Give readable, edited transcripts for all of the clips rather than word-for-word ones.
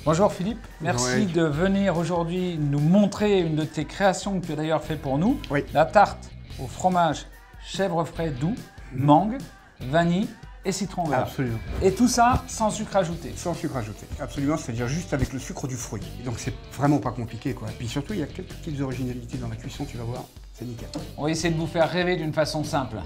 Bonjour Philippe, merci de venir aujourd'hui nous montrer une de tes créations que tu as d'ailleurs fait pour nous. Oui. La tarte au fromage chèvre frais doux, mangue, vanille et citron vert. Absolument. Et tout ça sans sucre ajouté. Sans sucre ajouté, absolument, c'est-à-dire juste avec le sucre du fruit. Donc c'est vraiment pas compliqué quoi. Et puis surtout, il y a quelques petites originalités dans la cuisson, tu vas voir, c'est nickel. On va essayer de vous faire rêver d'une façon simple.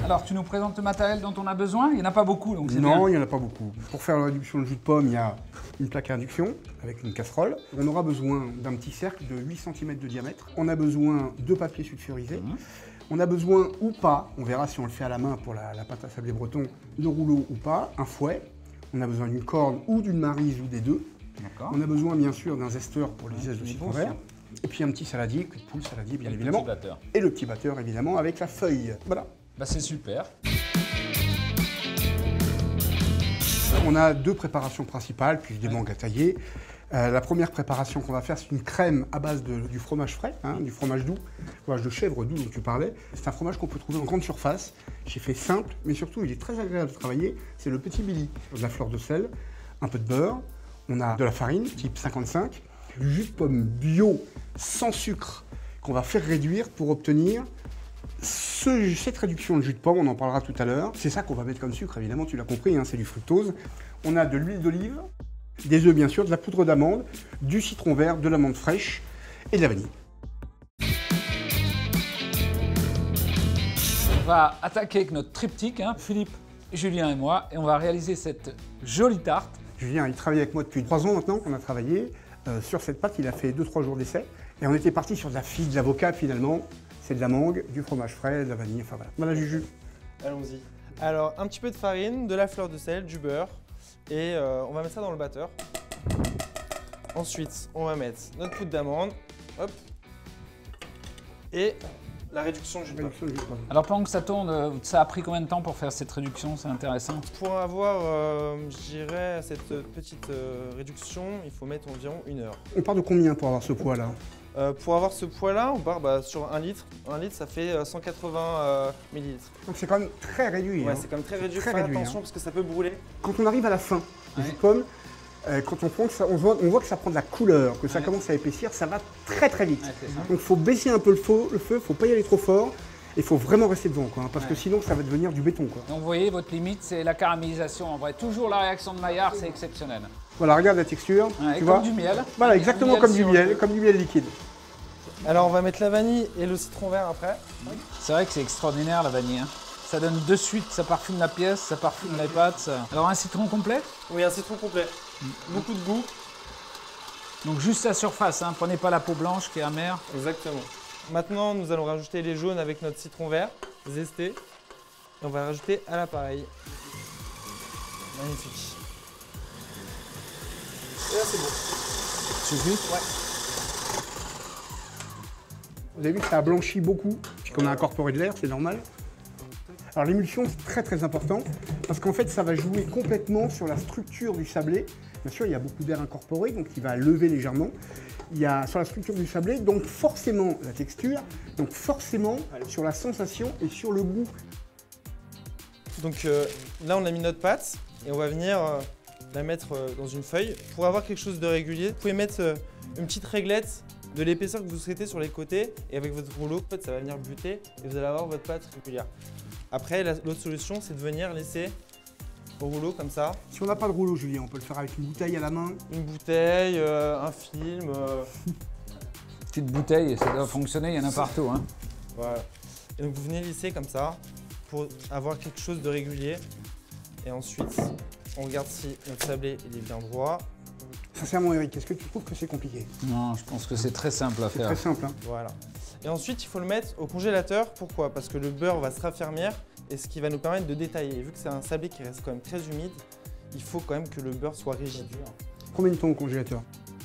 Alors, tu nous présentes le matériel dont on a besoin? Il n'y en a pas beaucoup, donc c'est bien. Non, il n'y en a pas beaucoup. Pour faire la réduction de jus de pomme, il y a une plaque à induction avec une casserole. On aura besoin d'un petit cercle de 8 cm de diamètre. On a besoin de papier sulfurisé. On a besoin ou pas, on verra si on le fait à la main pour la pâte à sablé breton, de rouleau ou pas, un fouet. On a besoin d'une corne ou d'une maryse ou des deux. On a besoin bien sûr d'un zesteur pour les zestes de citron vert. Et puis un petit saladier, cul de poule saladier bien évidemment. Et le petit batteur évidemment avec la feuille. Voilà. Bah c'est super. On a deux préparations principales, puis des mangues à tailler. La première préparation qu'on va faire, c'est une crème à base du fromage frais, du fromage doux, fromage de chèvre doux dont tu parlais. C'est un fromage qu'on peut trouver en grande surface. J'ai fait simple, mais surtout il est très agréable de travailler. C'est le petit Billy. De la fleur de sel, un peu de beurre, on a de la farine type 55, du jus de pomme bio sans sucre qu'on va faire réduire pour obtenir cette réduction de jus de pomme, on en parlera tout à l'heure. C'est ça qu'on va mettre comme sucre, évidemment, tu l'as compris, c'est du fructose. On a de l'huile d'olive, des œufs bien sûr, de la poudre d'amande, du citron vert, de l'amande fraîche et de la vanille. On va attaquer avec notre triptyque, Philippe, Julien et moi, et on va réaliser cette jolie tarte. Julien, il travaille avec moi depuis 3 ans maintenant qu'on a travaillé sur cette pâte. Il a fait 2-3 jours d'essai. Et on était parti sur de la figue, de l'avocat finalement. C'est de la mangue, du fromage frais, de la vanille, enfin voilà. Voilà Juju. Allons-y. Alors, un petit peu de farine, de la fleur de sel, du beurre. Et on va mettre ça dans le batteur. Ensuite, on va mettre notre poudre d'amande. Hop. Et la réduction de jus de pomme. Alors pendant que ça tourne, ça a pris combien de temps pour faire cette réduction? C'est intéressant. Pour avoir, je dirais, cette petite réduction, il faut mettre environ 1 heure. On part de combien pour avoir ce poids-là? Pour avoir ce poids-là, on part sur 1 litre. 1 litre, ça fait 180 millilitres. Donc c'est quand même très réduit. Ouais, c'est quand même très réduit. Fais attention parce que ça peut brûler. Quand on arrive à la fin du jus de pomme, quand on prend, on voit que ça prend de la couleur, que ça commence à épaissir, ça va très très vite. Donc il faut baisser un peu le feu, il ne faut pas y aller trop fort. Il faut vraiment rester devant, parce que sinon ça va devenir du béton. Donc vous voyez, votre limite, c'est la caramélisation. En vrai, toujours la réaction de Maillard, c'est exceptionnel. Voilà, regarde la texture. Tu vois, comme du miel. Voilà, exactement comme du miel liquide. Alors on va mettre la vanille et le citron vert après. C'est vrai que c'est extraordinaire la vanille. Ça donne de suite, ça parfume la pièce, ça parfume les pâtes. Alors un citron complet? Oui, un citron complet. Beaucoup de goût. Donc juste la surface, prenez pas la peau blanche qui est amère. Exactement. Maintenant, nous allons rajouter les jaunes avec notre citron vert, zesté. Et on va rajouter à l'appareil. Magnifique. Et là, c'est bon. Suffit? Ouais. Vous avez vu que ça a blanchi beaucoup, puisqu'on a incorporé de l'air, c'est normal. Alors l'émulsion, c'est très très important, parce qu'en fait, ça va jouer complètement sur la structure du sablé. Bien sûr, il y a beaucoup d'air incorporé, donc il va lever légèrement. Il y a sur la structure du sablé, donc forcément la texture, donc forcément sur la sensation et sur le goût. Donc là, on a mis notre pâte et on va venir la mettre dans une feuille. Pour avoir quelque chose de régulier, vous pouvez mettre une petite réglette de l'épaisseur que vous souhaitez sur les côtés et avec votre rouleau, ça va venir buter et vous allez avoir votre pâte régulière. Après, l'autre solution, c'est de venir laisser au rouleau comme ça. Si on n'a pas de rouleau, Julien, on peut le faire avec une bouteille à la main. Une bouteille, un film. Petite bouteille, ça doit fonctionner, il y en a partout. Voilà. Et donc vous venez lisser comme ça pour avoir quelque chose de régulier. Et ensuite, on regarde si notre sablé il est bien droit. Sincèrement, Eric, est-ce que tu trouves que c'est compliqué? Non, je pense que c'est très simple à faire. C'est très simple. Voilà. Et ensuite, il faut le mettre au congélateur. Pourquoi? Parce que le beurre va se raffermir et ce qui va nous permettre de détailler. Et vu que c'est un sablé qui reste quand même très humide, il faut quand même que le beurre soit rigide. Combien de temps au congélateur?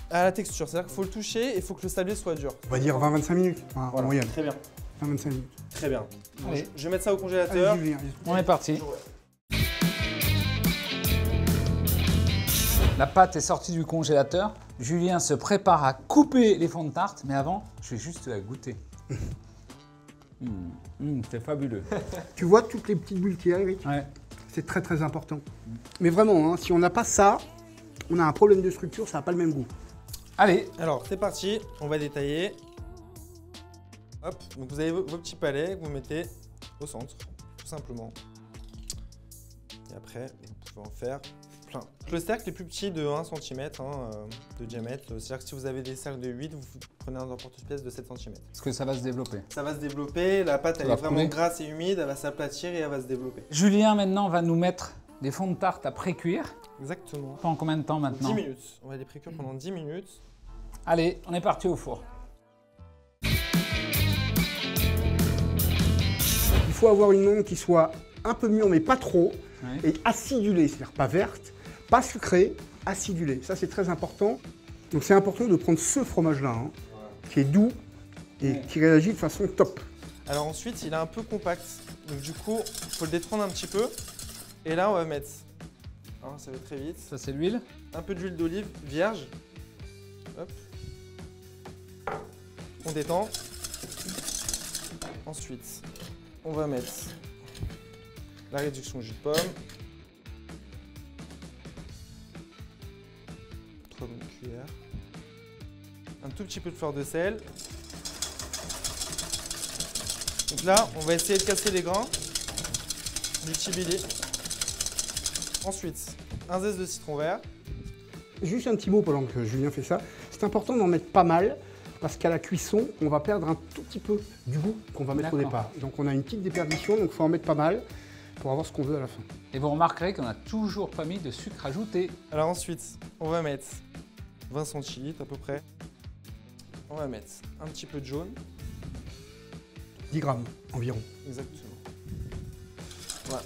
À la texture, c'est-à-dire qu'il faut le toucher et il faut que le sablé soit dur. On va dire 20-25 minutes, en moyenne. Très bien. 20-25 minutes. Très bien. Allez. Je vais mettre ça au congélateur. Allez, Julien, On est parti. La pâte est sortie du congélateur. Julien se prépare à couper les fonds de tarte, mais avant, je vais juste la goûter. C'est fabuleux. Tu vois toutes les petites bulles qu'il y a, Eric? Ouais. C'est très très important. Mais vraiment, hein, si on n'a pas ça, on a un problème de structure, ça n'a pas le même goût. Allez, Alors, c'est parti, on va détailler. Hop, donc vous avez vos petits palets que vous mettez au centre, tout simplement. Et après, vous pouvez en faire plein. Le cercle est plus petit de 1 cm de diamètre. C'est-à-dire que si vous avez des cercles de 8, vous prenez un emporte-pièce de 7 cm. parce que ça va se développer. Ça va se développer, la pâte elle va est vraiment couler. grasse et humide, elle va s'aplatir et elle va se développer. Julien, maintenant, va nous mettre des fonds de tarte à pré-cuire. Exactement. Pendant combien de temps maintenant? 10 minutes. On va les précuire pendant 10 minutes. Allez, on est parti au four. Il faut avoir une mangue qui soit un peu mûre, mais pas trop, Ouais. et acidulée, c'est-à-dire pas verte, pas sucrée, acidulée. Ça, c'est très important. Donc, c'est important de prendre ce fromage-là, hein, qui est doux et qui réagit de façon top. Alors ensuite, il est un peu compact. Donc du coup, il faut le détendre un petit peu. Et là, on va mettre, hein, ça va très vite, Ça, c'est l'huile. un peu d'huile d'olive vierge. Hop. On détend. Ensuite, on va mettre la réduction jus de pomme. 3 bonnes cuillères. Un tout petit peu de fleur de sel. Donc là, on va essayer de casser les grains du chibili. Ensuite, un zeste de citron vert. Juste un petit mot pendant que Julien fait ça. C'est important d'en mettre pas mal, parce qu'à la cuisson, on va perdre un tout petit peu du goût qu'on va mettre au D'accord. départ. Donc, on a une petite déperdition, donc il faut en mettre pas mal pour avoir ce qu'on veut à la fin. Et vous remarquerez qu'on n'a toujours pas mis de sucre ajouté. Alors ensuite, on va mettre 20 centilitres à peu près. On va mettre un petit peu de jaune. 10 grammes environ. Exactement. Voilà.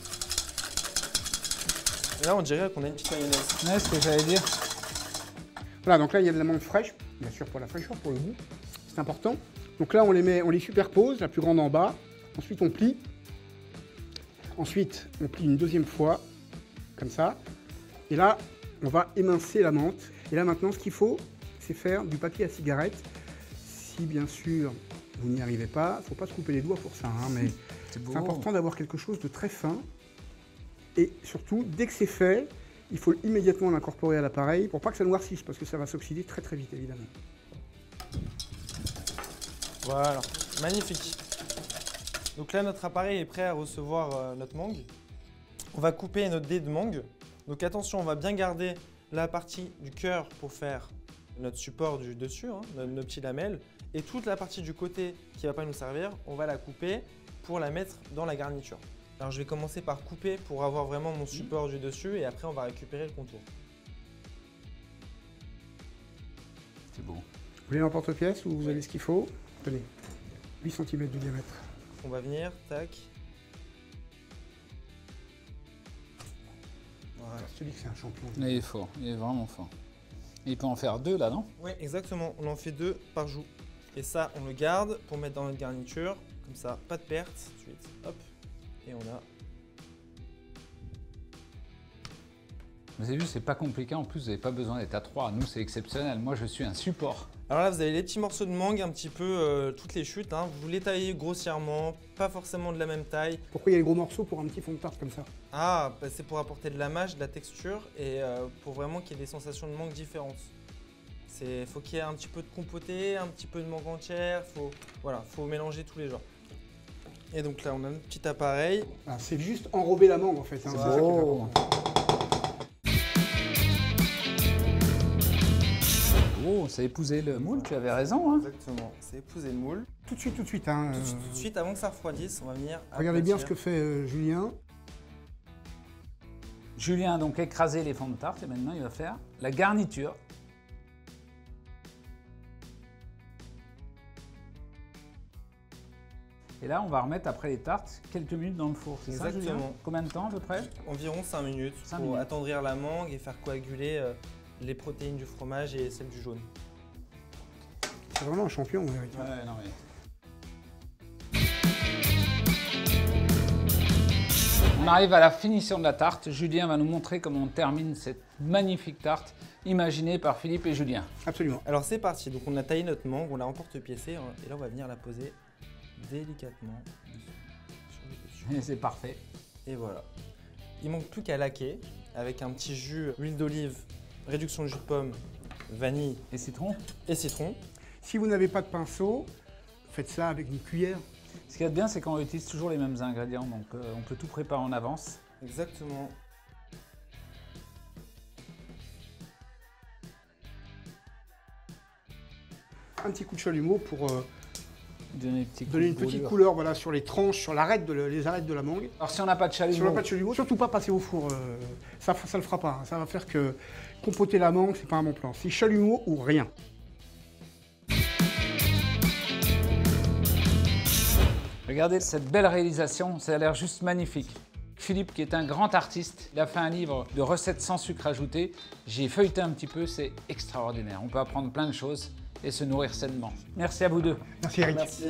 Et là, on dirait qu'on a une petite mayonnaise. Ouais, ce que j'allais dire. Voilà, donc là, il y a de la menthe fraîche, bien sûr pour la fraîcheur, pour le goût. C'est important. Donc là, on les superpose, la plus grande en bas. Ensuite, on plie. Ensuite, on plie une deuxième fois, comme ça. Et là, on va émincer la menthe. Et là, maintenant, ce qu'il faut, c'est faire du papier à cigarette. Si, bien sûr, vous n'y arrivez pas, il ne faut pas se couper les doigts pour ça, hein, mais C'est beau. c'est important d'avoir quelque chose de très fin. Et surtout, dès que c'est fait, il faut immédiatement l'incorporer à l'appareil pour pas que ça noircisse, parce que ça va s'oxyder très très vite, évidemment. Voilà, magnifique. Donc là, notre appareil est prêt à recevoir notre mangue. On va couper notre dé de mangue. Donc attention, on va bien garder la partie du cœur pour faire notre support du dessus, hein, nos petits lamelles. Et toute la partie du côté qui ne va pas nous servir, on va la couper pour la mettre dans la garniture. Alors je vais commencer par couper pour avoir vraiment mon support du dessus et après on va récupérer le contour. C'est beau. Vous voulez l'emporte-pièce ou vous avez ce qu'il faut? Tenez, 8 cm de diamètre. On va venir, tac. Voilà. Je te dis que c'est un champion. Il est fort, il est vraiment fort. Il peut en faire deux là, non? Oui, exactement. On en fait 2 par jour. Et ça, on le garde pour mettre dans notre garniture. Comme ça, pas de perte. Ensuite, hop. Et on a... Vous avez vu, c'est pas compliqué. En plus, vous n'avez pas besoin d'être à 3. Nous, c'est exceptionnel. Moi, je suis un support. Alors là, vous avez les petits morceaux de mangue, un petit peu toutes les chutes. Hein. Vous les taillez grossièrement, pas forcément de la même taille. Pourquoi il y a les gros morceaux pour un petit fond de tarte comme ça? Ah, bah, c'est pour apporter de la mâche, de la texture et pour vraiment qu'il y ait des sensations de mangue différentes. Il faut qu'il y ait un petit peu de compoté, un petit peu de mangue entière. Voilà, faut mélanger tous les genres. Et donc là, on a notre petit appareil. Ah, c'est juste enrober la mangue en fait. Hein, C'est ça qui est beau. important. Oh, ça a épousé le moule, tu avais raison. Hein. Exactement, c'est épouser le moule. Tout de suite. Hein, Tout de suite, avant que ça refroidisse, on va venir. regardez bien ce aplatir. que fait Julien. Julien a donc écrasé les fonds de tarte et maintenant, il va faire la garniture. Et là, on va remettre après les tartes quelques minutes dans le four, c'est ça, Julien? Exactement. Combien de temps à peu près? Environ 5 minutes 5 pour minutes. attendrir la mangue et faire coaguler les protéines du fromage et celles du jaune. C'est vraiment un champion, Eric. Ouais, non, mais... On arrive à la finition de la tarte. Julien va nous montrer comment on termine cette magnifique tarte imaginée par Philippe et Julien. Absolument. Alors c'est parti, donc on a taillé notre mangue, on l'a emporte-piécée hein, et là on va venir la poser délicatement sur le dessus. Et c'est parfait. Et voilà. Il manque plus qu'à laquer avec un petit jus, huile d'olive, réduction de jus de pomme, vanille Et citron. et citron. Si vous n'avez pas de pinceau, faites ça avec une cuillère. Ce qu'il y a de bien, c'est qu'on utilise toujours les mêmes ingrédients, donc on peut tout préparer en avance. Exactement. Un petit coup de chalumeau pour Donner donner une petite couleur voilà, sur les tranches, sur les arêtes de la mangue. Alors si on n'a pas de Si on n'a chalumeau, pas de chalumeau, surtout pas passer au four. Ça le fera pas. Hein. Ça va faire que compoter la mangue, c'est pas un bon plan. C'est chalumeau ou rien. regardez cette belle réalisation, ça a l'air juste magnifique. Philippe, qui est un grand artiste, il a fait un livre de recettes sans sucre ajouté. J'ai feuilleté un petit peu, c'est extraordinaire. On peut apprendre plein de choses et se nourrir sainement. Merci à vous deux. Merci Eric. Merci.